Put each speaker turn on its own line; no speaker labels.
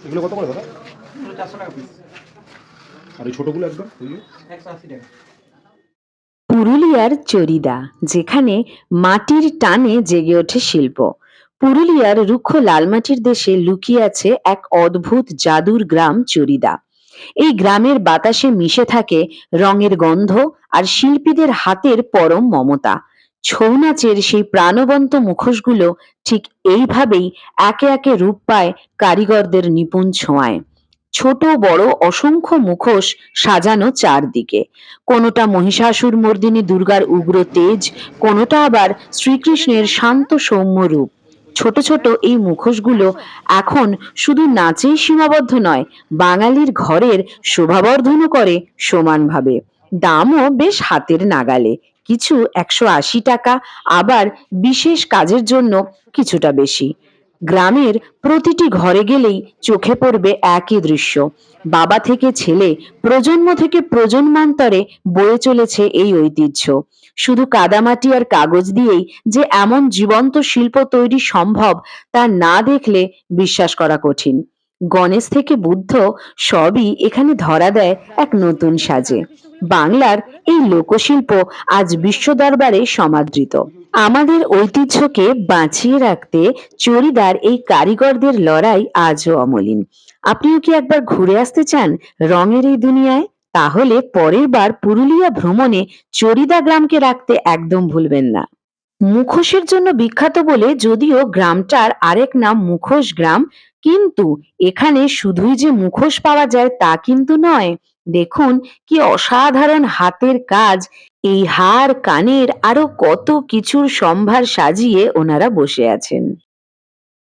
এগুলো কত করে দাদা?
এগুলো 400 টাকা পিস।
আর এই ছোটগুলো একদম
180 টাকা।
পুরুলিয়ার চরিদা, যেখানে মাটির টানে জেগে ওঠে শিল্প। পুরুলিয়ার রুক্ষ লালমাটির দেশে লুকিয়ে আছে এক অদ্ভুত জাদুর গ্রাম চরিদা। এই গ্রামের বাতাসে মিশে থাকে রঙের গন্ধ আর শিল্পীদের হাতের পরম মমতা। ছৌ নাচের সেই প্রাণবন্ত মুখোশগুলো ঠিক এইভাবেই একে একে রূপ পায় কারিগরদের নিপুণ ছোঁয়ায়। ছোট বড় অসংখ্য মুখোশ সাজানো চারদিকে। কোনোটা মহিষাসুর মর্দিনী দুর্গার উগ্র তেজ, কোনোটা আবার শ্রীকৃষ্ণের শান্ত সৌম্য রূপ। ছোট ছোট এই মুখোশগুলো এখন শুধু নাচেই সীমাবদ্ধ নয়, বাঙালির ঘরের শোভাবর্ধনও করে সমানভাবে। দামও বেশ হাতের নাগালে, কিছু 180 টাকা, আবার বিশেষ কাজের জন্য কিছুটা বেশি। গ্রামের প্রতিটি ঘরে গেলেই চোখে পড়বে একই দৃশ্য। বাবা থেকে ছেলে, প্রজন্ম থেকে প্রজন্মান্তরে বয়ে চলেছে এই ঐতিহ্য। শুধু কাদামাটি আর কাগজ দিয়েই যে এমন জীবন্ত শিল্প তৈরি সম্ভব, তা না দেখলে বিশ্বাস করা কঠিন। গণেশ থেকে বুদ্ধ সবই এখানে ধরা দেয় এক নতুন সাজে। বাংলার এই লোকশিল্প আজ বিশ্ব দরবারে সমাদৃত। আমাদের ঐতিহ্যকে বাঁচিয়ে রাখতে চরিদার এই কারিগরদের লড়াই আজও অমলিন। আপনিও কি একবার ঘুরে আসতে চান রঙের এই দুনিয়ায়? তাহলে পরের বার পুরুলিয়া ভ্রমণে চরিদা গ্রামকে রাখতে একদম ভুলবেন না। মুখোশের জন্য বিখ্যাত বলে যদিও গ্রামটার আরেক নাম মুখোশ গ্রাম, কিন্তু এখানে শুধুই যে মুখোশ পাওয়া যায় তা কিন্তু নয়। দেখুন কি অসাধারণ হাতের কাজ! এই হার কানের আরো কত কিছুর সম্ভার সাজিয়ে ওনারা বসে আছেন।